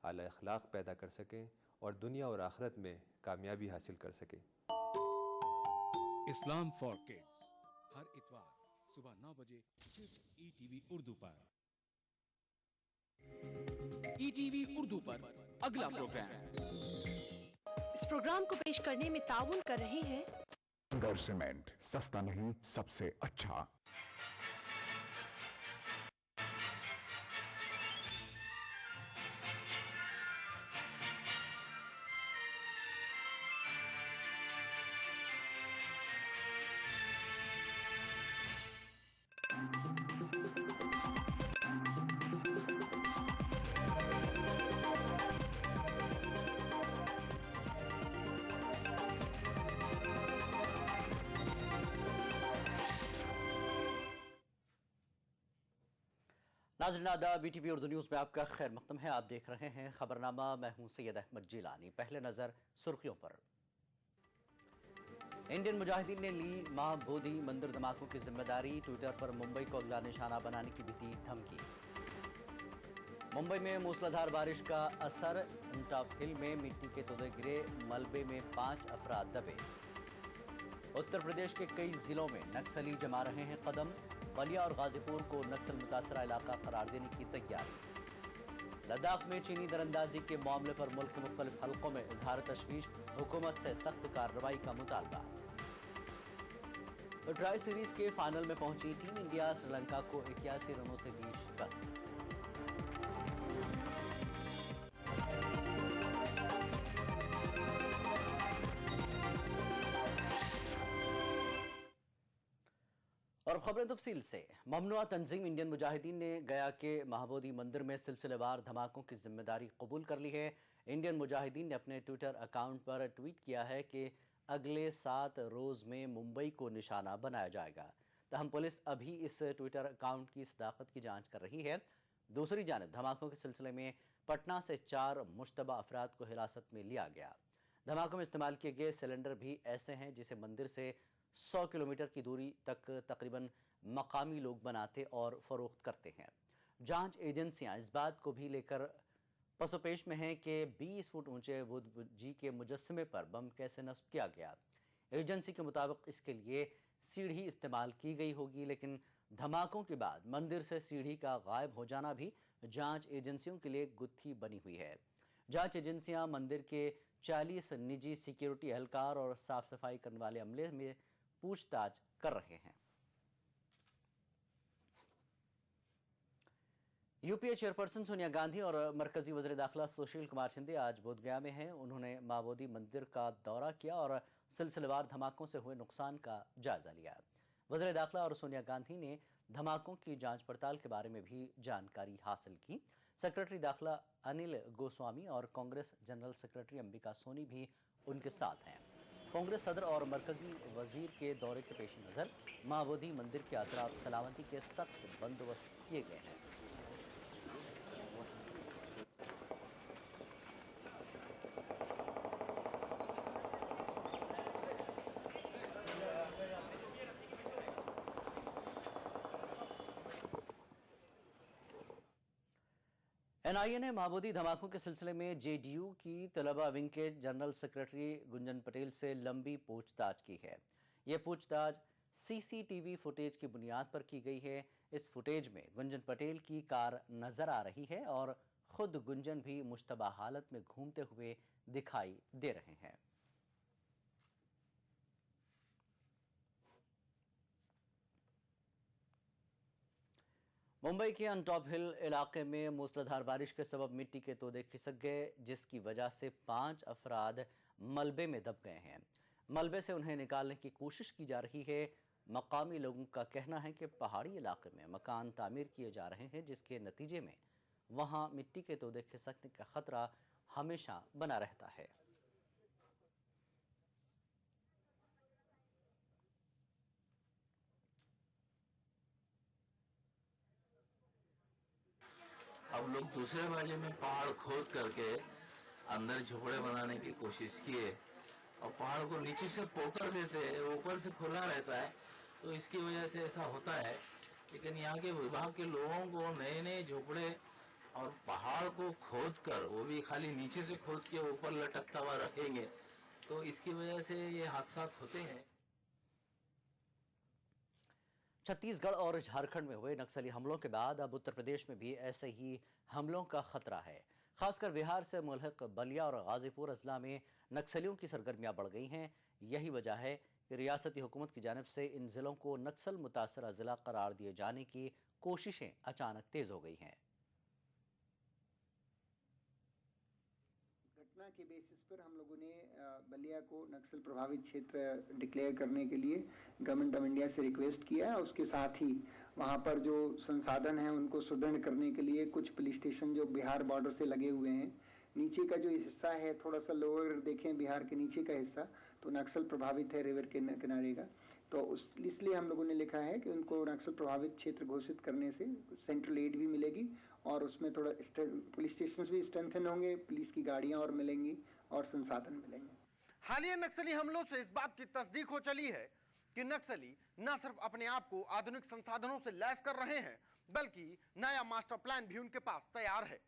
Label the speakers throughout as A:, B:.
A: आला अखलाक पैदा कर सकें और दुनिया और आखिरत में कामयाबी हासिल कर सकें।
B: इस्लाम फॉर किड्स हर इतवार सुबह 9 बजे सिर्फ ईटीवी उर्दू पर। ईटीवी उर्दू पर अगला प्रोग्राम।
C: इस प्रोग्राम को पेश करने में ताउन कर रहे हैं
D: गौर सीमेंट, सस्ता नहीं सबसे अच्छा।
E: नाज़रीन आदाब, बीटीवी उर्दू न्यूज़ में आपका खैर मक़दम है। आप देख रहे हैं खबरनामा। मैं हूं सैयद अहमद जिलानी। पहले नज़र सुर्खियों पर। इंडियन मुजाहिदीन ने ली मां बोधी मंदिर धमाकों की जिम्मेदारी। ट्विटर पर मुंबई को अगला निशाना बनाने की भी दी धमकी। मुंबई में मूसलाधार बारिश का असर। टॉप हिल में मिट्टी के तोदे गिरे, मलबे में 5 अफराद दबे। उत्तर प्रदेश के कई जिलों में नक्सली जमा रहे हैं कदम। बलिया और गाजीपुर को नक्सल मुतासरा इलाका करार देने की तैयारी। लद्दाख में चीनी दरअंदाजी के मामले पर मुल्क के मुख्तलिफ हलकों में इजहार तशवीश। हुकूमत से सख्त कार्रवाई का मुतालबा। तो ट्राई सीरीज के फाइनल में पहुंची टीम इंडिया श्रीलंका को 81 रनों से दी शिकस्त। और खबरें तफसील से। ममनुआ तंजीम इंडियन मुजाहिदीन ने गया के महाबोधि मंदिर में सिलसिलेवार धमाकों की जिम्मेदारी कबूल कर ली है। इंडियन मुजाहिदीन ने अपने ट्विटर अकाउंट पर ट्वीट किया है कि अगले 7 रोज़ में मुंबई को निशाना बनाया जाएगा। तहम पुलिस अभी इस ट्विटर अकाउंट की सदाकत की जांच कर रही है। दूसरी जानब धमाकों के सिलसिले में पटना से 4 मुश्तबा अफराद को हिरासत में लिया गया। धमाकों में इस्तेमाल किए गए सिलेंडर भी ऐसे हैं जिसे मंदिर से 100 किलोमीटर की दूरी तक तकरीबन मकामी लोग बनाते और फरोख्त करते हैं। जांच एजेंसियां इस बात को भी लेकर पसोपेश में हैं कि 20 फुट ऊंचे बुद्ध जी के मुजस्समे पर बम कैसे नस्ब किया गया। एजेंसी के मुताबिक इसके लिए सीढ़ी इस्तेमाल की गई होगी, लेकिन धमाकों के बाद मंदिर से सीढ़ी का गायब हो जाना भी जांच एजेंसियों के लिए गुत्थी बनी हुई है। जांच एजेंसियां मंदिर के 40 निजी सिक्योरिटी एहलकार और साफ सफाई करने वाले अमले में पूछताछ कर रहे हैं। यूपीए चेयरपर्सन सोनिया गांधी और मरकजी वज़ीर दाखिला सुशील कुमार शिंदे आज बोधगया में हैं। उन्होंने मां बोधी मंदिर का दौरा किया और सिलसिलेवार धमाकों से हुए नुकसान का जायजा लिया। वज़ीर दाखिला और सोनिया गांधी ने धमाकों की जांच पड़ताल के बारे में भी जानकारी हासिल की। सेक्रेटरी दाखिला अनिल गोस्वामी और कांग्रेस जनरल सेक्रेटरी अंबिका सोनी भी उनके साथ हैं। कांग्रेस सदर और मरकजी वजीर के दौरे के पेश नज़र मां बोधी मंदिर के अतराफ सलामती के सख्त बंदोबस्त किए गए हैं। एनआईए ने माबोधी धमाकों के सिलसिले में जेडीयू की तलबा विंग के जनरल सेक्रेटरी गुंजन पटेल से लंबी पूछताछ की है। यह पूछताछ सीसीटीवी फुटेज की बुनियाद पर की गई है। इस फुटेज में गुंजन पटेल की कार नजर आ रही है और खुद गुंजन भी मुश्तबा हालत में घूमते हुए दिखाई दे रहे हैं। मुंबई के अनटॉप हिल इलाके में मूसलाधार बारिश के सबब मिट्टी के तोदे खिसक गए, जिसकी वजह से 5 अफराद मलबे में दब गए हैं। मलबे से उन्हें निकालने की कोशिश की जा रही है। मकामी लोगों का कहना है कि पहाड़ी इलाके में मकान तामीर किए जा रहे हैं, जिसके नतीजे में वहां मिट्टी के तोदे खिसकने का खतरा हमेशा बना रहता है।
F: अब लोग दूसरे बाजू में पहाड़ खोद करके अंदर झोपड़े बनाने की कोशिश किए और पहाड़ को नीचे से पोकर देते हैं, ऊपर से खुला रहता है, तो इसकी वजह से ऐसा होता है। लेकिन यहाँ के विभाग के लोगों को नए नए झोपड़े और पहाड़ को खोद कर, वो भी खाली नीचे से खोद के ऊपर लटकता हुआ रखेंगे, तो इसकी वजह से ये हादसा होते हैं।
E: छत्तीसगढ़ और झारखंड में हुए नक्सली हमलों के बाद अब उत्तर प्रदेश में भी ऐसे ही हमलों का खतरा है। खासकर बिहार से मुल्हिक बलिया और गाजीपुर अजला में नक्सलियों की सरगर्मियां बढ़ गई हैं। यही वजह है कि रियासती हुकूमत की जानिब से इन जिलों को नक्सल मुतासरा जिला करार दिए जाने की कोशिशें अचानक तेज हो गई हैं।
G: घटना के बेसिस पर हम लोगों ने बलिया को नक्सल प्रभावित क्षेत्र डिक्लेयर करने के लिए गवर्नमेंट ऑफ इंडिया से रिक्वेस्ट किया है। उसके साथ ही वहाँ पर जो संसाधन हैं उनको सुदृढ़ करने के लिए कुछ पुलिस स्टेशन जो बिहार बॉर्डर से लगे हुए हैं, नीचे का जो हिस्सा है थोड़ा सा लोअर देखें, बिहार के नीचे का हिस्सा तो नक्सल प्रभावित है रिवर के किनारे का, तो इसलिए हम लोगों ने लिखा है कि उनको नक्सल प्रभावित क्षेत्र घोषित करने से सेंट्रल एड भी मिलेगी और उसमें थोड़ा पुलिस स्टेशन भी स्ट्रेंथन होंगे, पुलिस की गाड़ियां और मिलेंगी और संसाधन मिलेंगे।
H: हालिया नक्सली हमलों से इस बात की तस्दीक हो चली है कि नक्सली न सिर्फ अपने आप को आधुनिक संसाधनों से लैस कर रहे हैं, बल्कि नया मास्टर प्लान भी उनके पास तैयार है।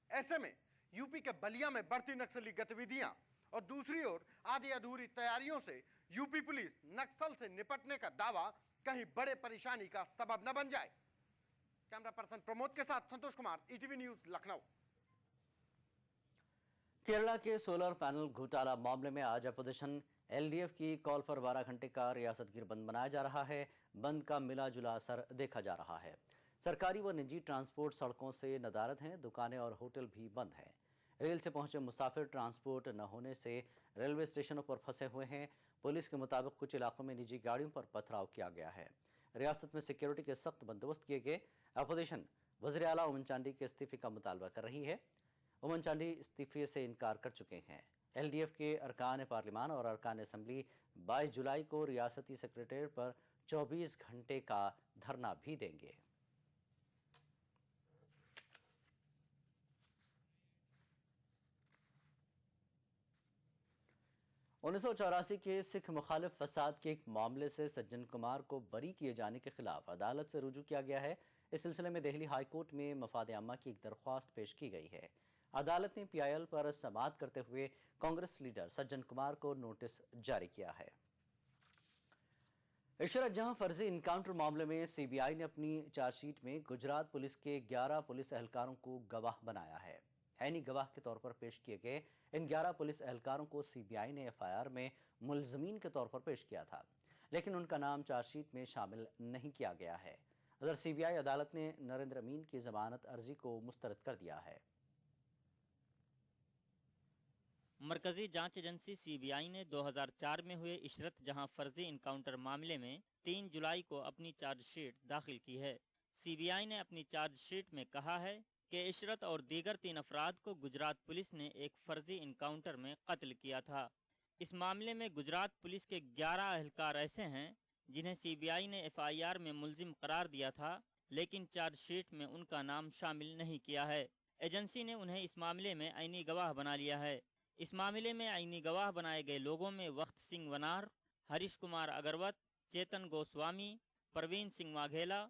H: ऐसे में यूपी के बलिया में बढ़ती नक्सली गतिविधियां और दूसरी ओर आधी अधूरी तैयारियों से यूपी पुलिस नक्सल से निपटने का दावा कहीं बड़े परेशानी का सबब न बन जाए। कैमरा पर्सन प्रमोद के साथ संतोष कुमार, ईटीवी न्यूज, लखनऊ।
E: केरला के सोलर पैनल घोटाला मामले में आज अपोजिशन एलडीएफ की कॉल पर 12 घंटे का रियासतगीर बंद मनाया जा रहा है। बंद का मिला जुला असर देखा जा रहा है। सरकारी व निजी ट्रांसपोर्ट सड़कों से नदारद हैं, दुकानें और होटल भी बंद हैं। रेल से पहुंचे मुसाफिर ट्रांसपोर्ट न होने से रेलवे स्टेशनों पर फंसे हुए हैं। पुलिस के मुताबिक कुछ इलाकों में निजी गाड़ियों पर पथराव किया गया है। रियासत में सिक्योरिटी के सख्त बंदोबस्त किए गए। अपोजिशन वज़ीर आला उमन चांडी के इस्तीफे का मुतालबा कर रही है। उमन चांडी इस्तीफे से इनकार कर चुके हैं। एलडीएफ के अरकान पार्लिमान और अरकान असम्बली 22 जुलाई को रियासती सेक्रेटेरिएट पर 24 घंटे का धरना भी देंगे। उन्नीस सौ 84 के सिख मुखालिफ फसाद के एक मामले से सज्जन कुमार को बरी किए जाने के खिलाफ अदालत से रुजू किया गया है। इस सिलसिले में दिल्ली हाई कोर्ट में मफाद आमा की एक दरख्वास्त पेश की गई है। अदालत ने पीआईएल पर समाअत करते हुए कांग्रेस लीडर सज्जन कुमार को नोटिस जारी किया है। इशरत जहां फर्जी इनकाउंटर मामले में सीबीआई ने अपनी चार्जशीट में गुजरात पुलिस के 11 पुलिस एहलकारों को गवाह बनाया है। ऐनी गवाह के तौर पर पेश किए गए इन 11 पुलिस एहलकारों को सीबीआई ने एफआईआर में मुलजमीन के तौर पर पेश किया था, लेकिन उनका नाम चार्जशीट में शामिल नहीं किया गया है। उधर सीबीआई अदालत ने नरेंद्र अमीन की जमानत अर्जी को मुस्तरद कर दिया है।
I: मरकजी जांच एजेंसी सीबीआई ने 2004 में हुए इशरत जहां फर्जी इनकाउंटर मामले में 3 जुलाई को अपनी चार्जशीट दाखिल की है। सीबीआई ने अपनी चार्जशीट में कहा है कि इशरत और दीगर 3 अफराद को गुजरात पुलिस ने एक फर्जी इनकाउंटर में कत्ल किया था। इस मामले में गुजरात पुलिस के 11 एहलकार ऐसे हैं जिन्हें सीबीआई ने एफआईआर में मुलजिम करार दिया था, लेकिन चार्जशीट में उनका नाम शामिल नहीं किया है। एजेंसी ने उन्हें इस मामले में आईनी गवाह बना लिया है। इस मामले में आईनी गवाह बनाए गए लोगों में वक्त सिंह वनार, हरीश कुमार अग्रवत, चेतन गोस्वामी, परवीन सिंह वाघेला,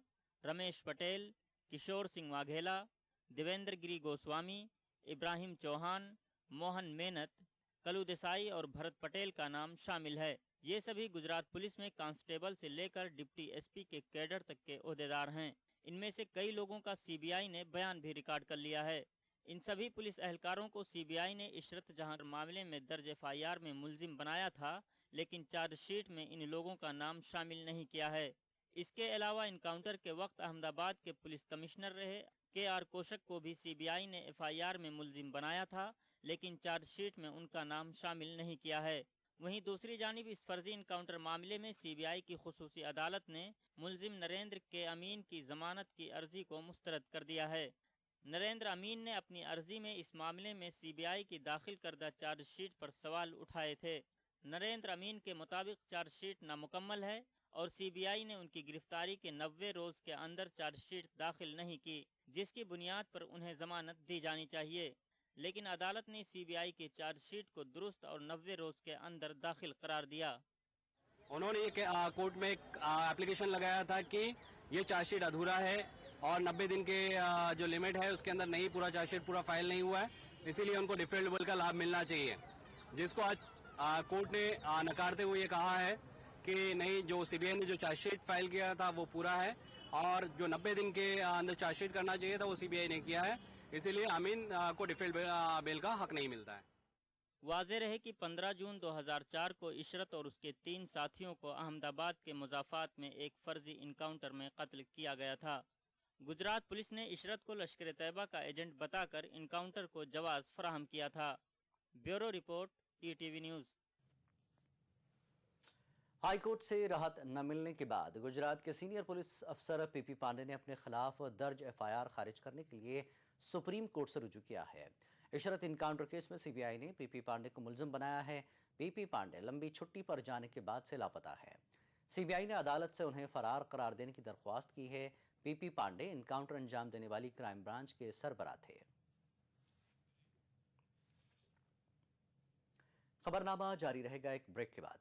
I: रमेश पटेल, किशोर सिंह वाघेला, देवेंद्र गिरी गोस्वामी, इब्राहिम चौहान, मोहन मेहनत, कलू देसाई और भरत पटेल का नाम शामिल है। ये सभी गुजरात पुलिस में कांस्टेबल से लेकर डिप्टी एसपी के कैडर तक के ओहदेदार हैं। इनमें से कई लोगों का सीबीआई ने बयान भी रिकॉर्ड कर लिया है। इन सभी पुलिस एहलकारों को सीबीआई ने इशरत जहां मामले में दर्ज एफआईआर में मुलजिम बनाया था, लेकिन चार्जशीट में इन लोगों का नाम शामिल नहीं किया है। इसके अलावा इनकाउंटर के वक्त अहमदाबाद के पुलिस कमिश्नर रहे के.आर. कोशक को भी सीबीआई ने एफआईआर में मुलजिम बनाया था, लेकिन चार्जशीट में उनका नाम शामिल नहीं किया है। वहीं दूसरी जानिब इस फर्जी इनकाउंटर मामले में सीबीआई की खुसूसी अदालत ने मुलजिम नरेंद्र के अमीन की जमानत की अर्जी को मुस्तरद कर दिया है। नरेंद्र अमीन ने अपनी अर्जी में इस मामले में सीबीआई की दाखिल करदा चार्जशीट पर सवाल उठाए थे। नरेंद्र अमीन के मुताबिक चार्जशीट नामुकम्मल है और सीबीआई ने उनकी गिरफ्तारी के 90 रोज के अंदर चार्जशीट दाखिल नहीं की, जिसकी बुनियाद पर उन्हें जमानत दी जानी चाहिए। लेकिन अदालत ने सीबीआई की चार्जशीट को दुरुस्त और 90 रोज के अंदर दाखिल करार दिया।
J: उन्होंने ये कोर्ट में एक एप्लीकेशन लगाया था कि ये चार्जशीट अधूरा है और 90 दिन के जो लिमिट है उसके अंदर नहीं पूरा चार्जशीट पूरा फाइल नहीं हुआ है, इसीलिए उनको डिफरेबल का लाभ मिलना चाहिए, जिसको आज कोर्ट ने नकारते हुए ये कहा है कि नहीं, जो सीबीआई ने जो चार्जशीट फाइल किया था वो पूरा है और जो 90 दिन के अंदर चार्जशीट करना चाहिए था वो सीबीआई ने किया है, इसीलिए अमीन को डिफरेबल का हक नहीं मिलता है।
I: वाज़ेह रहे कि 15 जून 2004 को इशरत और उसके 3 साथियों को अहमदाबाद के मुज़ाफ़ात में एक फर्जी इनकाउंटर में कत्ल किया गया था। गुजरात पुलिस ने इशरत को लश्कर तैयबा का एजेंट बताकर इनकाउंटर को जवाज़ फराहम किया था। Bureau report, ETV news.
E: High court से राहत न मिलने के बाद गुजरात के सीनियर पुलिस अफसर पीपी पांडे ने अपने खिलाफ दर्ज एफआईआर खारिज करने के लिए सुप्रीम कोर्ट से रुजू किया है। इशरत इनकाउंटर केस में सीबीआई ने पीपी पांडे को मुलजिम बनाया है। पीपी पांडे लंबी छुट्टी पर जाने के बाद से लापता है। सीबीआई ने अदालत से उन्हें फरार करार देने की दरख्वास्त की है। पीपी पांडे इनकाउंटर अंजाम देने वाली क्राइम ब्रांच के सरबराह थे। खबरनामा जारी रहेगा एक ब्रेक के बाद।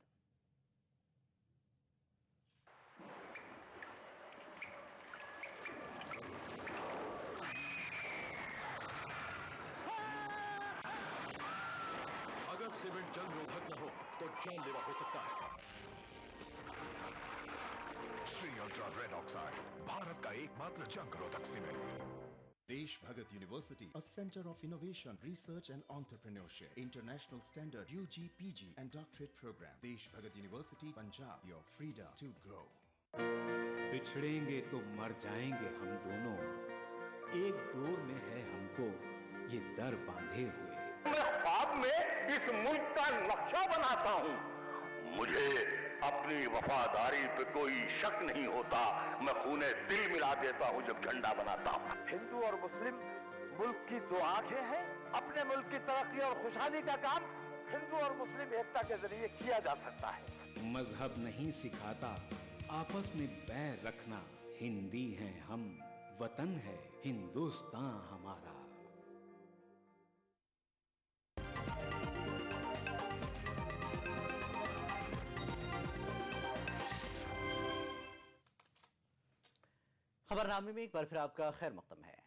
D: अगर सीमेंट जंग रोधक न हो तो जानलेवा हो सकता है। Shri ultra red oxide, Bharat का एकमात्र जंग रोधक cement.
K: Desh Bhagat University, a center of innovation, research and entrepreneurship, international standard UG, PG and doctorate program. Desh Bhagat University, Punjab, your freedom to grow.
B: बिछड़ेंगे तो मर जाएंगे हम दोनों, एक डोर में है हमको ये दर बांधे हुए।
L: मैं ख्वाब में इस मुल्क का नक्शा बनाता हूँ, मुझे अपनी वफादारी पे कोई शक नहीं होता, मैं खूने दिल मिला देता हूँ जब झंडा बनाता हूँ। हिंदू और मुस्लिम मुल्क की दो आंखें हैं, अपने मुल्क की तरक्की और खुशहाली का काम हिंदू और मुस्लिम एकता के जरिए किया जा सकता है।
B: मजहब नहीं सिखाता आपस में बैर रखना, हिंदी हैं हम, वतन है हिंदुस्तान हमारा।
E: खबरनामे में एक बार फिर आपका खैर मकदम है।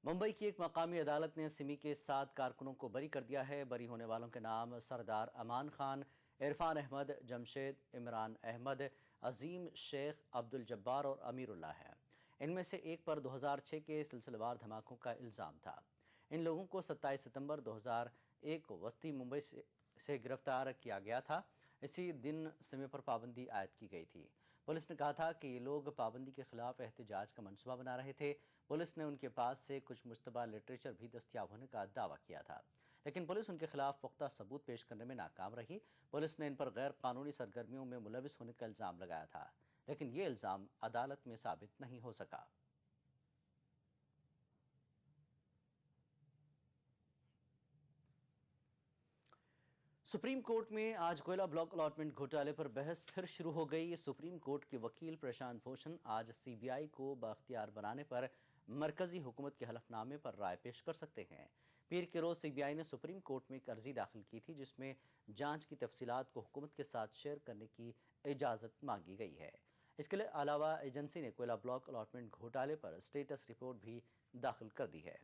E: मुंबई की एक मकामी अदालत ने सिमी के 7 कारकुनों को बरी कर दिया है। बरी होने वालों के नाम सरदार अमान खान, इरफान अहमद, जमशेद, इमरान अहमद, अजीम शेख, अब्दुल जब्बार और अमीरुल्लाह हैं। इनमें से एक पर 2006 के सिलसिलेवार धमाकों का इल्ज़ाम था। इन लोगों को 27 सितंबर 2001 को वस्ती मुंबई से गिरफ्तार किया गया था। इसी दिन सिमी पर पाबंदी आयद की गई थी। पुलिस ने कहा था कि ये लोग पाबंदी के खिलाफ एहतजाज का मंसूबा बना रहे थे। पुलिस ने उनके पास से कुछ मुश्तबा लिटरेचर भी दस्तियाब होने का दावा किया था, लेकिन पुलिस उनके खिलाफ पुख्ता सबूत पेश करने में नाकाम रही। पुलिस ने इन पर गैर कानूनी सरगर्मियों में मुलविस होने का इल्ज़ाम लगाया था, लेकिन ये इल्ज़ाम अदालत में साबित नहीं हो सका। सुप्रीम कोर्ट में आज कोयला ब्लॉक अलॉटमेंट घोटाले पर बहस फिर शुरू हो गई। सुप्रीम कोर्ट के वकील प्रशांत भूषण आज सीबीआई को बाख्तियार बनाने पर मरकजी हुकूमत के हलफनामे पर राय पेश कर सकते हैं। पीर के रोज सीबीआई ने सुप्रीम कोर्ट में एक अर्जी दाखिल की थी, जिसमें जांच की तफसीलात को हुकूमत के साथ शेयर करने की इजाज़त मांगी गई है। इसके अलावा एजेंसी ने कोयला ब्लॉक अलॉटमेंट घोटाले पर स्टेटस रिपोर्ट भी दाखिल कर दी है।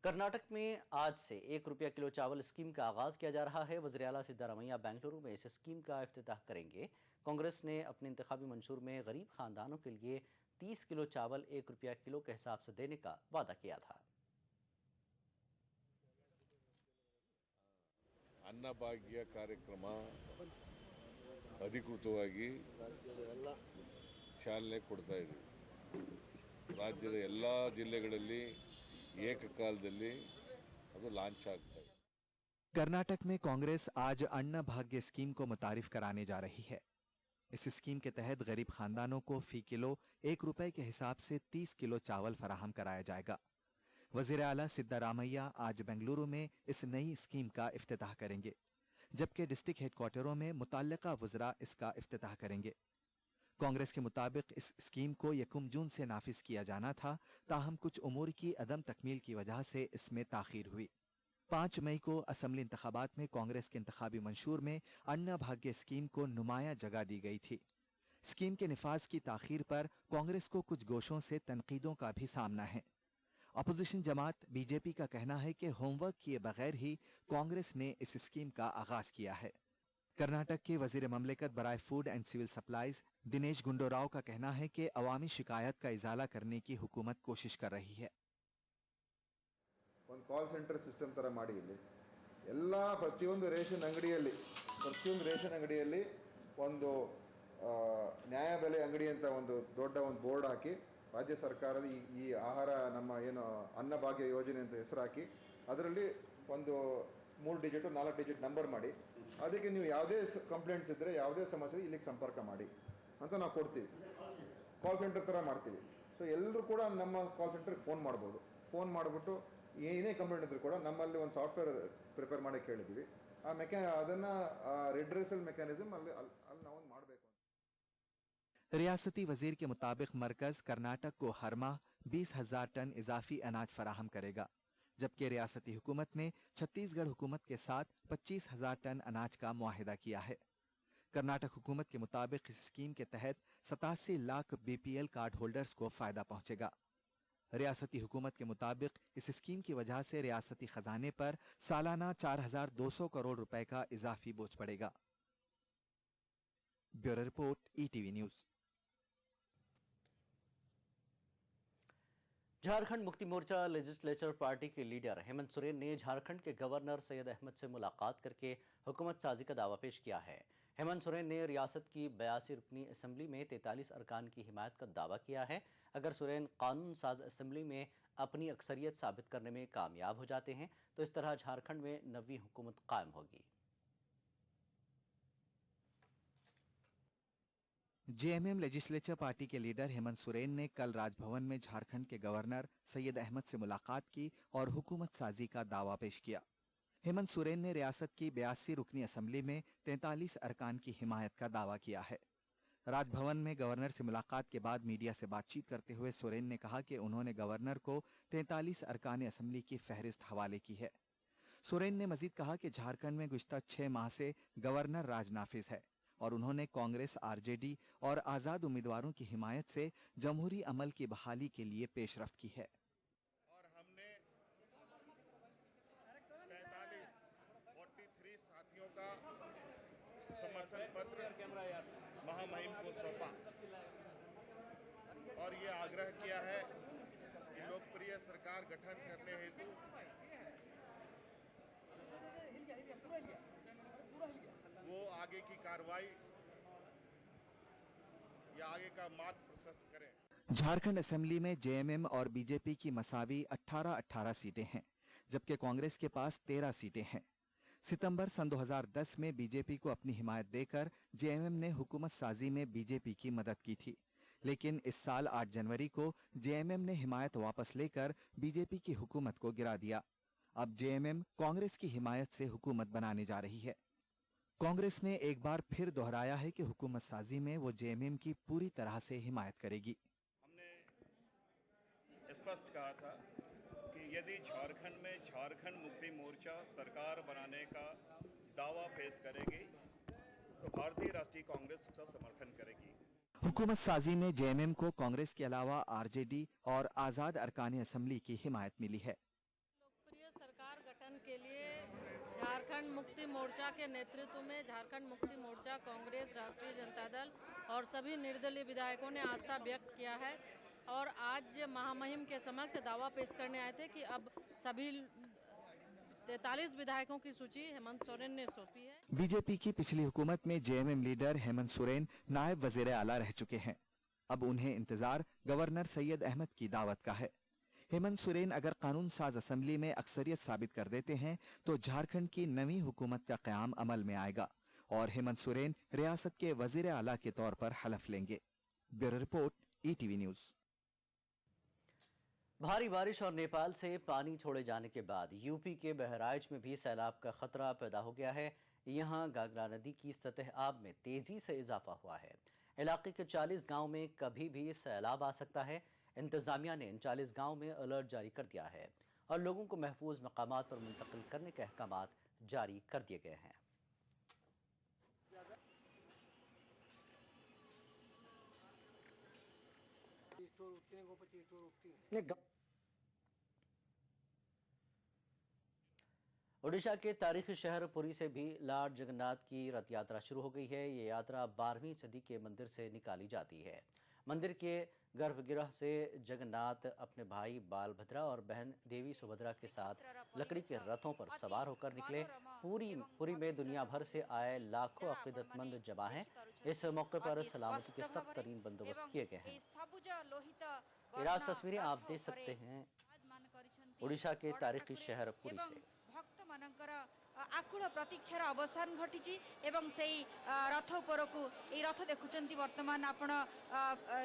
E: कर्नाटक में आज से 1 रुपया किलो चावल स्कीम का आगाज किया जा रहा है। वज़ीर आला सिद्धारमैया बेंगलुरु में इस स्कीम का इफ्तिताह करेंगे। कांग्रेस ने अपने इंतखाबी मंशूर में गरीब खानदानों के लिए 30 किलो चावल 1 रुपया किलो के हिसाब से देने का वादा किया था।
M: ಅನ್ನಭಾಗ್ಯ ಕಾರ್ಯಕ್ರಮ ಅಧಿಕೃತವಾಗಿ ಚಾಲನೆ ಕೊಡ್ತಾ ಇದ್ದೀವಿ। ರಾಜ್ಯದ ಎಲ್ಲ ಜಿಲ್ಲೆಗಳಲ್ಲಿ ಏಕಕಾಲದಲ್ಲಿ ಅದು ಲಾಂಚ್ ಆಗ್ತಾ ಇದೆ।
N: कर्नाटक में कांग्रेस आज अन्न भाग्य स्कीम को मुतारिफ कराने जा रही है। इस स्कीम के तहत गरीब खानदानों को फी किलो 1 रुपए के हिसाब से 30 किलो चावल फराहम कराया जाएगा। वज़ीर आला सिद्धारामैया आज बेंगलुरु में इस नई स्कीम का इफ्तिताह करेंगे, जबकि डिस्ट्रिक्ट हेडक्वार्टरों में मुतल्लिका वज़रा इसका इफ्तिताह करेंगे। कांग्रेस के मुताबिक इस स्कीम को 1 जून से नाफिज किया जाना था, ताहम कुछ उमूर की अदम तकमील की वजह से इसमें ताखीर हुई। 5 मई को असम्बली इंतखाबात में कांग्रेस के इंतखाबी मंशूर में अन्न भाग्य स्कीम को नुमाया जगह दी गई थी। स्कीम के निफाज की ताखीर पर कांग्रेस को कुछ गोशों से तनकीदों का भी सामना है। अपोजिशन जमात बीजेपी का कहना है कि होमवर्क किए बगैर ही कांग्रेस ने इस स्कीम का आगाज किया है। कर्नाटक के वजीर ममलिकत बराए food and civil supplies Dinesh Gundurao का कहना है कि अवामी शिकायत का इजाला करने की हुकूमत कोशिश कर रही है।
O: ಒಂದು ಕಾಲ್ ಸೆಂಟರ್ ಸಿಸ್ಟಮ್ ಥರ ಮಾಡಿ ಇಲ್ಲಿ ಎಲ್ಲ ಪ್ರತಿಯೊಂದು ರೇಷನ್ ಅಂಗಡಿಯಲ್ಲಿ ಒಂದು ನ್ಯಾಯಬೆಲೆ ಅಂಗಡಿ ಅಂತ ಒಂದು ದೊಡ್ಡ ಒಂದು ಬೋರ್ಡ್ ಹಾಕಿ ರಾಜ್ಯ ಸರ್ಕಾರದ ಈ ಆಹಾರ ನಮ್ಮ ಏನು ಅನ್ನಭಾಗ್ಯ ಯೋಜನೆ ಅಂತ ಹೆಸರು ಹಾಕಿ ಅದರಲ್ಲಿ ಒಂದು 3 ಡಿಜಿಟ್ 4 ಡಿಜಿಟ್ ನಂಬರ್ ಮಾಡಿ ಅದಕ್ಕೆ ನೀವು ಯಾವುದೇ ಕಂಪ್ಲೇಂಟ್ಸ್ ಇದ್ದರೆ ಯಾವುದೇ ಸಮಸ್ಯೆ ಇಲ್ಲಿಗೆ ಸಂಪರ್ಕ ಮಾಡಿ ಅಂತ ನಾವು ಕೊಡ್ತೀವಿ. ಕಾಲ್ ಸೆಂಟರ್ ಥರ ಮಾಡ್ತೀವಿ. ಸೊ ಎಲ್ಲರೂ ಕೂಡ ನಮ್ಮ ಕಾಲ್ ಸೆಂಟರ್ಗೆ ಫೋನ್ ಮಾಡ್ಬೋದು. ಫೋನ್ ಮಾಡಿಬಿಟ್ಟು ಏನೇ ಕಂಪ್ಲೇಂಟ್ ಇದ್ರೂ ಕೂಡ ನಮ್ಮಲ್ಲಿ ಒಂದು ಸಾಫ್ಟ್ವೇರ್ ಪ್ರಿಪೇರ್ ಮಾಡೋಕ್ಕೆ ಹೇಳಿದ್ದೀವಿ. ಅದನ್ನು ರಿಡ್ರೆಸಲ್ ಮೆಕ್ಯಾನಿಸಮ್ ಅಲ್ಲಿ ನಾವು ಮಾಡಬೇಕು.
N: रियासती वजीर के मुताबिक मरकज कर्नाटक को हर माह 20,000 टन इजाफी अनाज फराहम करेगा, जबकि रियासती हुकूमत ने छत्तीसगढ़ हुकूमत के साथ 25,000 टन अनाज का मुआहिदा किया है। कर्नाटक हुकूमत के मुताबिक इस स्कीम के तहत 87 लाख BPL कार्ड होल्डर्स को फायदा पहुंचेगा। रियासती हुकूमत के मुताबिक इस स्कीम की वजह से रियासती खजाने पर सालाना 4,200 करोड़ रुपए का इजाफी बोझ पड़ेगा। Bureau report ETV news.
E: Jharkhand Mukti Morcha legislature party के लीडर हेमंत सोरेन ने झारखंड के गवर्नर सैयद अहमद से मुलाकात करके हुकूमत साजी का दावा पेश किया है। हेमंत सोरेन ने रियासत की 82 रुकनी असम्बली में 43 अरकान की हिमायत का दावा किया है। अगर सोरेन कानून साज असम्बली में अपनी अक्सरियत साबित करने में कामयाब हो जाते हैं तो इस तरह झारखंड में नवी हुकूमत कायम होगी।
N: जेएमएम लेजिस्लेचर पार्टी के लीडर हेमंत सोरेन ने कल राजभवन में झारखंड के गवर्नर सैयद अहमद से मुलाकात की और हुकूमत साजी का दावा पेश किया। हेमंत सोरेन ने रियासत की 82 रुकनी असम्बली में 43 अरकान की हिमायत का दावा किया है। राजभवन में गवर्नर से मुलाकात के बाद मीडिया से बातचीत करते हुए सोरेन ने कहा कि उन्होंने गवर्नर को 43 अरकान असम्बली की फहरिस्त हवाले की है। सोरेन ने मजीद कहा कि झारखंड में गुज़िश्ता 6 माह से गवर्नर राज नाफिज है और उन्होंने कांग्रेस, RJD और आज़ाद उम्मीदवारों की हिमायत से जमहूरी अमल की बहाली के लिए पेशरफ्त की है।
P: और हमने 43 साथियों का समर्थन पत्र महामहिम को सौंपा और ये आग्रह किया है कि लोकप्रिय सरकार गठन करने हेतु वो आगे की कार्रवाई या आगे का मार्ग प्रशस्त करें।
N: झारखंड असेंबली में जेएमएम और बीजेपी की मसावी 18-18 सीटें हैं, जबकि कांग्रेस के पास 13 सीटें हैं। सितंबर सन 2010 में बीजेपी को अपनी हिमायत देकर जेएमएम ने हुकूमत साजी में बीजेपी की मदद की थी, लेकिन इस साल 8 जनवरी को जेएमएम ने हिमायत वापस लेकर बीजेपी की हुकूमत को गिरा दिया। अब जेएमएम कांग्रेस की हिमायत से हुकूमत बनाने जा रही है। कांग्रेस ने एक बार फिर दोहराया है कि हुकूमत साजी में वो जेएमएम की पूरी तरह से हिमायत करेगी।
P: हमने स्पष्ट कहा था कि यदि झारखंड में झारखंड मुक्ति मोर्चा सरकार बनाने का दावा पेश करेगी तो भारतीय राष्ट्रीय कांग्रेस उसका समर्थन करेगी।
N: हुकूमत साजी में जेएमएम को कांग्रेस के अलावा RJD और आज़ाद अरकान असम्बली की हिमायत मिली है।
Q: लोकप्रिय सरकार गठन के लिए झारखंड मुक्ति मोर्चा के नेतृत्व में झारखंड मुक्ति मोर्चा, कांग्रेस, राष्ट्रीय जनता दल और सभी निर्दलीय विधायकों ने आस्था व्यक्त किया है और आज महामहिम के समक्ष दावा पेश करने आए थे कि अब सभी 43 विधायकों की सूची हेमंत सोरेन ने सौंपी है।
N: बीजेपी की पिछली हुकूमत में जेएमएम लीडर हेमंत सोरेन नायब वजीर आला रह चुके हैं। अब उन्हें इंतजार गवर्नर सैयद अहमद की दावत का है। हेमंत सोरेन अगर कानून साज असम्बली में अक्सरियत साबित कर देते हैं तो झारखंड की नवी हुकूमत का क़याम अमल में आएगा और हेमंत सोरेन रियासत के वजीर आला के तौर पर हलफ लेंगे। Bureau report ETV news.
E: भारी बारिश और नेपाल से पानी छोड़े जाने के बाद यूपी के बहराइच में भी सैलाब का खतरा पैदा हो गया है। यहाँ गागरा नदी की सतह आब में तेजी से इजाफा हुआ है। इलाके के 40 गांव में कभी भी सैलाब आ सकता है। इंतजामिया ने इन 40 गांव में अलर्ट जारी कर दिया है और लोगों को महफूज मकामात पर मुंतकिल करने के अहकामात जारी कर दिए गए हैं। ओडिशा के तारीखी शहर पुरी से भी लॉर्ड जगन्नाथ की रथ यात्रा शुरू हो गई है। ये यात्रा 12वीं सदी के मंदिर से निकाली जाती है। मंदिर के गर्भगृह से जगन्नाथ अपने भाई बालभद्रा और बहन देवी सुभद्रा के साथ लकड़ी के रथों पर सवार होकर निकले। पुरी में दुनिया भर से आए लाखों अकीदतमंद जमा हैं। इस मौके पर सलामती के सख्त तरीन बंदोबस्त किए गए हैं। ये राज तस्वीरें आप देख सकते हैं ओडिशा के तारीखी शहर पुरी से।
R: आकुल प्रतीक्षार अवसान घटी एवं से रथ उपरकू ये रथ देखुंत वर्तमान आपण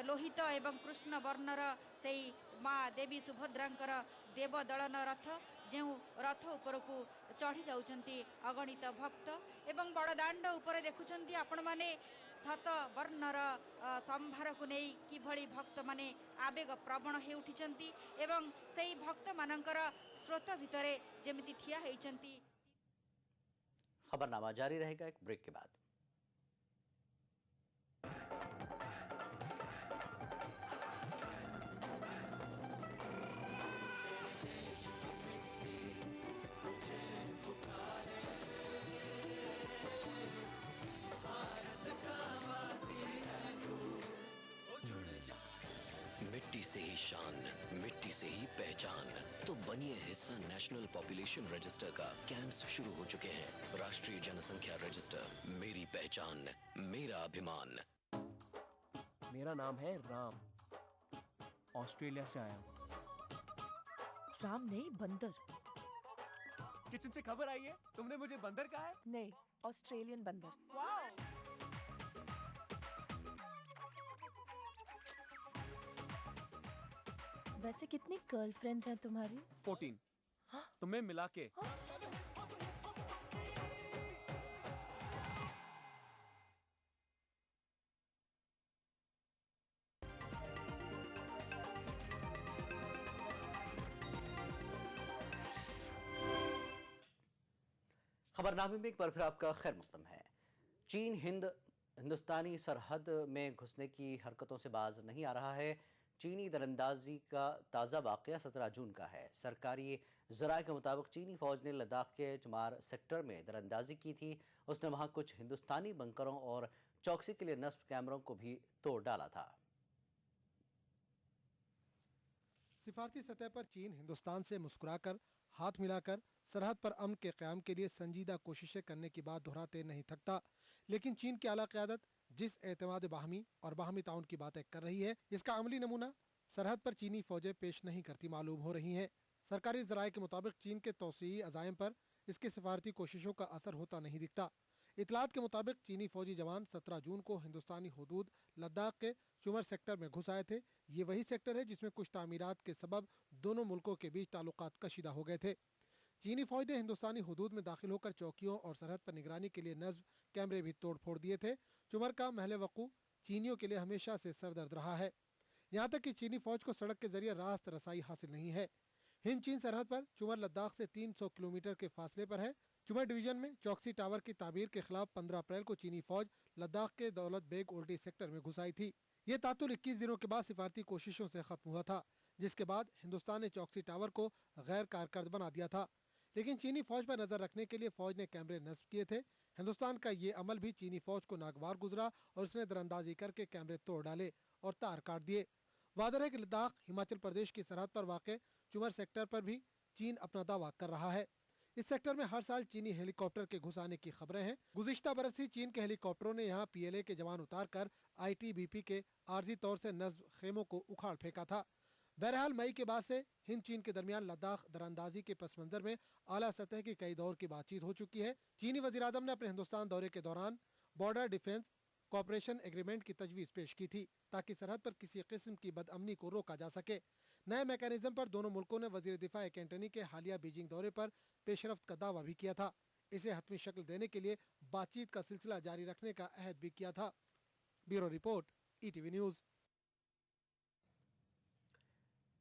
R: लोहित एवं कृष्ण वर्णर से माँ देवी सुभद्रांकर देवदलन रथ जो रथ उपरकू चढ़ी जाउछंती अगणित भक्त एवं बड़दाण्ड उपर देखुंत आपण माने शत वर्णर संभार को नहीं किभली भक्त माने आवेग प्रवण हो उठिछंती एवं सेई भक्त मानकर स्रोत भितरे जेमिति ठिया हेइछंती।
E: खबरनामा जारी रहेगा एक ब्रेक के बाद।
S: मिट्टी से ही शान, मिट्टी से ही पहचान। तो बनिए हिस्सा नेशनल पॉपुलेशन रजिस्टर का। कैंप्स शुरू हो चुके हैं। राष्ट्रीय जनसंख्या रजिस्टर, मेरी पहचान, मेरा अभिमान।
T: मेरा नाम है राम, ऑस्ट्रेलिया से आया हूँ।
C: राम नहीं, बंदर।
T: किचन से खबर आई है, तुमने मुझे बंदर कहा है?
C: नहीं, ऑस्ट्रेलियन बंदर।
T: वाओ!
C: वैसे कितनी गर्लफ्रेंड्स हैं तुम्हारी?
T: 14। हाँ? तुम्हें मिला के। हाँ?
E: खबरनामे में एक बार फिर आपका खैर मकदम है। चीन हिंदुस्तानी सरहद में घुसने की हरकतों से बाज नहीं आ रहा है। चीनी दरअंदाजी का ताज़ा वाक़या 17 जून का है। सरकारी ज़राए के मुताबिक चीनी फ़ौज ने लद्दाख के चमार सेक्टर में दरअंदाजी की थी। उसने वहाँ कुछ हिंदुस्तानी बंकरों और चौकसी के लिए नस्ब कैमरों को भी तोड़ डाला था।
U: सिफारती सतह पर चीन हिंदुस्तान से मुस्कुराकर, हाथ मिलाकर सरहद पर अमन के क़याम के लिए संजीदा कोशिशें करने की बात दोहराते नहीं थकता। लेकिन चीन की आला क़यादत जिस एतमाद बाहमी और बाहमी ताउन की बातें कर रही है, इसका अमली नमूना सरहद पर चीनी फौजें पेश नहीं करती मालूम हो रही हैं। सरकारी ज़राए के मुताबिक चीन के तौसीई अज़ाइम पर इसकी सिफारती कोशिशों का असर होता नहीं दिखता। इतलात के मुताबिक चीनी फौजी जवान 17 जून को हिंदुस्तानी हुदूद लद्दाख के चुमर सेक्टर में घुस आए थे। ये वही सेक्टर है जिसमें कुछ तामीरात के सबब दोनों मुल्कों के बीच ताल्लुकात कशीदा हो गए थे। चीनी फौज ने हिंदुस्तानी हुदूद में दाखिल होकर चौकियों और सरहद पर निगरानी के लिए नस्ब कैमरे भी तोड़ फोड़ दिए थे। चुमर का महल वक़ू चीनियों के लिए हमेशा से सरदर्द रहा है। यहाँ तक कि चीनी फौज को सड़क के जरिए रास्त रसाई हासिल नहीं है। हिंद चीन सरहद पर चुमर लद्दाख से 300 किलोमीटर के फासले पर है। चुमर डिवीजन में चौकसी टावर की ताबीर के खिलाफ 15 अप्रैल को चीनी फौज लद्दाख के दौलत बेग ओल्डी सेक्टर में घुस आई थी। ये तातुल 21 दिनों के बाद सिफारती कोशिशों से खत्म हुआ था, जिसके बाद हिंदुस्तान ने चौकसी टावर को गैर कारकर्द बना दिया था। लेकिन चीनी फौज पर नजर रखने के लिए फौज ने कैमरे नस्ब किए थे। हिंदुस्तान का ये अमल भी चीनी फौज को नागवार गुजरा और उसने दरअंदाजी करके कैमरे तोड़ डाले और तार काट दिए। वादर है कि लद्दाख हिमाचल प्रदेश की सरहद पर वाक़ चुमर सेक्टर पर भी चीन अपना दावा कर रहा है। इस सेक्टर में हर साल चीनी हेलीकॉप्टर के घुस आने की खबरें हैं। गुज़िश्ता बरस ही चीन के हेलीकॉप्टरों ने यहाँ PLA के जवान उतारकर ITBP के आर्जी तौर से नस्ब खेमों को उखाड़ फेंका था। बहरहाल मई के बाद से हिंद चीन के दरमियान लद्दाख दरअंदाजी के पस मंजर में आला सतह की कई दौर की बातचीत हो चुकी है। चीनी वज़ीर-ए-आज़म ने अपने हिंदुस्तान दौरे के दौरान बॉर्डर डिफेंस कॉपरेशन एग्रीमेंट की तजवीज़ पेश की थी ताकि सरहद पर किसी किस्म की बदअमनी को रोका जा सके। नए मैकेनिज्म पर दोनों मुल्कों ने वज़ीर दिफा एंटनी के हालिया बीजिंग दौरे पर पेशरफ्त का दावा भी किया था। इसे हतमी शक्ल देने के लिए बातचीत का सिलसिला जारी रखने का अहद भी किया था। Bureau report, ETV news.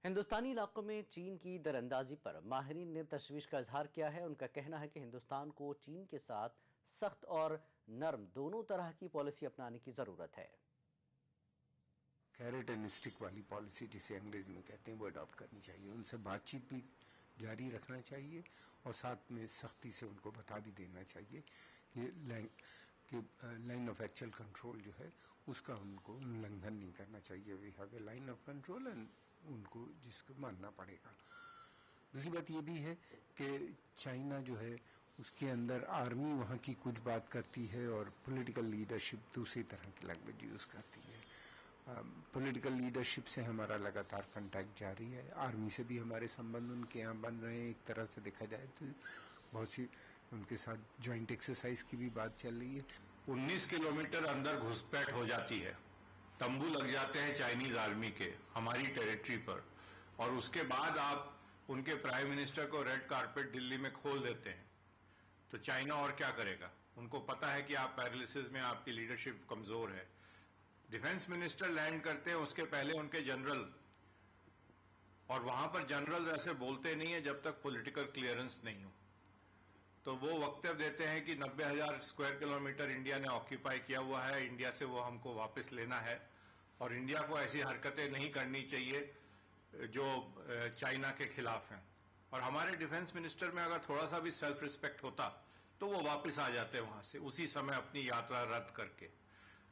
E: हिंदुस्तानी इलाकों में चीन की दरअंदाजी पर माहिरीन ने तशवीश का इजहार किया है। उनका कहना है कि हिंदुस्तान को चीन के साथ सख्त और नरम दोनों तरह की पॉलिसी अपनाने की ज़रूरत है।
A: कैरेट एंड स्टिक वाली पॉलिसी जिसे अंग्रेजी में कहते हैं वो अडॉप्ट करनी चाहिए। उनसे बातचीत भी जारी रखना चाहिए और साथ में सख्ती से उनको बता भी देना चाहिए कि लाइन ऑफ एक्चुअल कंट्रोल जो है उसका उनको उल्लंघन नहीं करना चाहिए। We have a line of control and उनको जिसको मानना पड़ेगा। दूसरी बात ये भी है कि चाइना जो है उसके अंदर आर्मी वहाँ की कुछ बात करती है और पॉलिटिकल लीडरशिप दूसरी तरह की लैंग्वेज यूज़ करती है। पॉलिटिकल लीडरशिप से हमारा लगातार कांटेक्ट जारी है, आर्मी से भी हमारे संबंध उनके यहाँ बन रहे हैं। एक तरह से देखा जाए तो बहुत सी उनके साथ जॉइंट एक्सरसाइज की भी बात चल रही है।
V: 19 किलोमीटर अंदर घुसपैठ हो जाती है, तंबू लग जाते हैं चाइनीज आर्मी के हमारी टेरिटरी पर, और उसके बाद आप उनके प्राइम मिनिस्टर को रेड कारपेट दिल्ली में खोल देते हैं, तो चाइना और क्या करेगा? उनको पता है कि आप पैरालिसिस में, आपकी लीडरशिप कमजोर है। डिफेंस मिनिस्टर लैंड करते हैं, उसके पहले उनके जनरल, और वहां पर जनरल ऐसे बोलते नहीं है जब तक पॉलिटिकल क्लियरेंस नहीं हो। तो वो वक्तव्य देते हैं कि 90,000 स्क्वायर किलोमीटर इंडिया ने ऑक्यूपाई किया हुआ है, इंडिया से वो हमको वापस लेना है, और इंडिया को ऐसी हरकतें नहीं करनी चाहिए जो चाइना के खिलाफ हैं। और हमारे डिफेंस मिनिस्टर में अगर थोड़ा सा भी सेल्फ रिस्पेक्ट होता तो वो वापस आ जाते वहां से उसी समय अपनी यात्रा रद्द करके,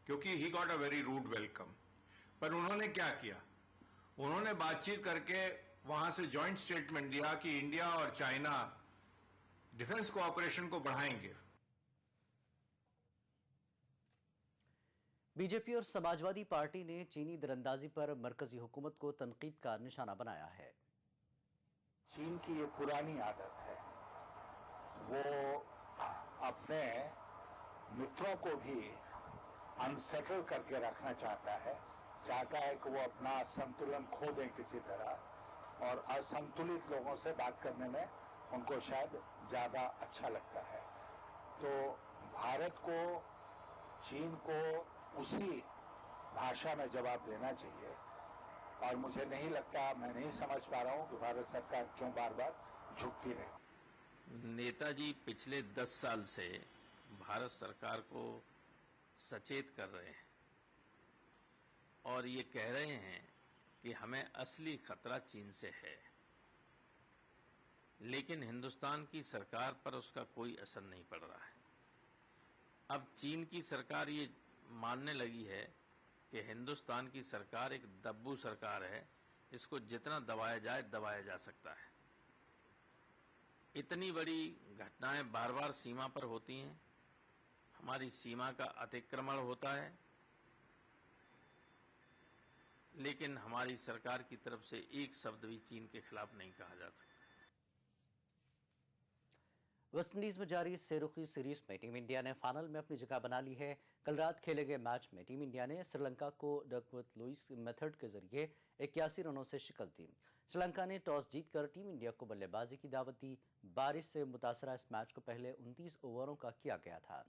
V: क्योंकि he got a very rude welcome. पर उन्होंने क्या किया? उन्होंने बातचीत करके वहां से जॉइंट स्टेटमेंट दिया कि इंडिया और चाइना डिफेंस कोऑपरेशन को बढ़ाएंगे।
E: बीजेपी और समाजवादी पार्टी ने चीनी दरअंदाजी पर मरकजी हुकूमत को तनकीद का निशाना बनाया है।
W: चीन की ये पुरानी आदत है, वो अपने मित्रों को भी अनसेटल करके रखना चाहता है कि वो अपना संतुलन खो दें किसी तरह, और असंतुलित लोगों से बात करने में उनको शायद ज़्यादा अच्छा लगता है। तो भारत को चीन को उसी भाषा में जवाब देना चाहिए, और मुझे नहीं लगता, मैं नहीं समझ पा रहा हूँ कि भारत सरकार क्यों बार बार झुकती रहे।
F: नेताजी पिछले 10 साल से भारत सरकार को सचेत कर रहे हैं और ये कह रहे हैं कि हमें असली खतरा चीन से है, लेकिन हिंदुस्तान की सरकार पर उसका कोई असर नहीं पड़ रहा है। अब चीन की सरकार ये मानने लगी है कि हिंदुस्तान की सरकार एक दब्बू सरकार है, इसको जितना दबाया जाए दबाया जा सकता है। इतनी बड़ी घटनाएं बार बार सीमा पर होती हैं, हमारी सीमा का अतिक्रमण होता है, लेकिन हमारी सरकार की तरफ से एक शब्द भी चीन के खिलाफ नहीं कहा जा सकता।
E: वेस्टइंडीज में जारी सेरुखी सीरीज में टीम इंडिया ने फाइनल में अपनी जगह बना ली है। कल रात खेले गए मैच में टीम इंडिया ने श्रीलंका को डकवर्थ लुइस मेथड के जरिए 81 रनों से शिकस्त दी। श्रीलंका ने टॉस जीतकर टीम इंडिया को बल्लेबाजी की दावत दी। बारिश से मुतासरा इस मैच को पहले 29 ओवरों का किया गया था।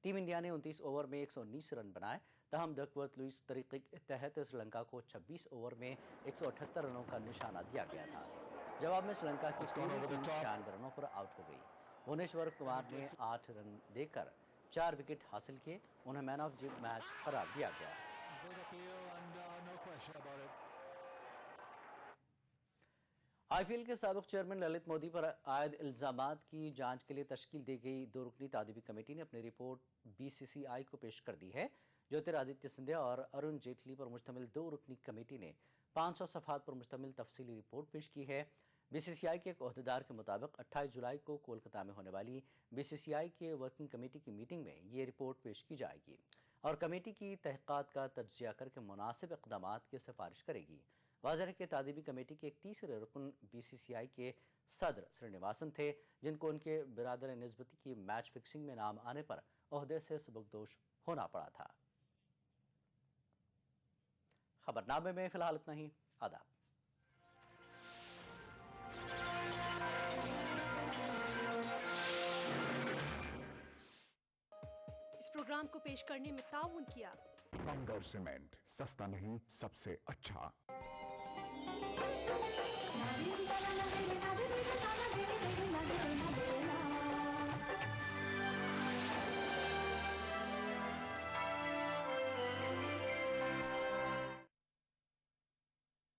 E: टीम इंडिया ने 29 ओवर में 119 रन बनाए, तहम डकवर्थ लुइस तरीके के तहत श्रीलंका को 26 ओवर में 178 रनों का निशाना दिया गया था। जवाब में श्रीलंका की टीम 96 रनों पर आउट हो गई। भुवनेश्वर कुमार ने 8 रन देकर 4 विकेट हासिल किए। उन्हें मैन ऑफ द मैच करार दिया गया। आईपीएल के साबिक चेयरमैन ललित मोदी पर आयद इल्जामात की जांच के लिए तश्कील दी गई 2 रुकनी तादीबी कमेटी ने अपनी रिपोर्ट बीसीसीआई को पेश कर दी है। ज्योतिरादित्य सिंधिया और अरुण जेटली पर मुश्तमिल 2 रुकनी कमेटी ने 500 सफ़हात पर मुश्तमिल तफसीली रिपोर्ट पेश की है। बीसीसीआई के एक ओहदेदार के मुताबिक 28 जुलाई को कोलकाता में होने वाली बीसीसीआई के वर्किंग कमेटी की मीटिंग में ये रिपोर्ट पेश की जाएगी और कमेटी की तहक़ीक़ात का तज्ज़िया करके मुनासिब इक़दामात की सिफारिश करेगी। वाज़ेह है कि तादीबी कमेटी के एक तीसरे रुकन बीसीसीआई के सदर श्रीनिवासन थे, जिनको उनके बिरादर निस्बती की मैच फिक्सिंग में नाम आने पर ओहदे से सबकदोश होना पड़ा था। खबरनामे में फिलहाल इतना ही। आदाब।
C: इस प्रोग्राम को पेश करने में ताउन किया
D: बंगर सीमेंट, सस्ता नहीं सबसे अच्छा।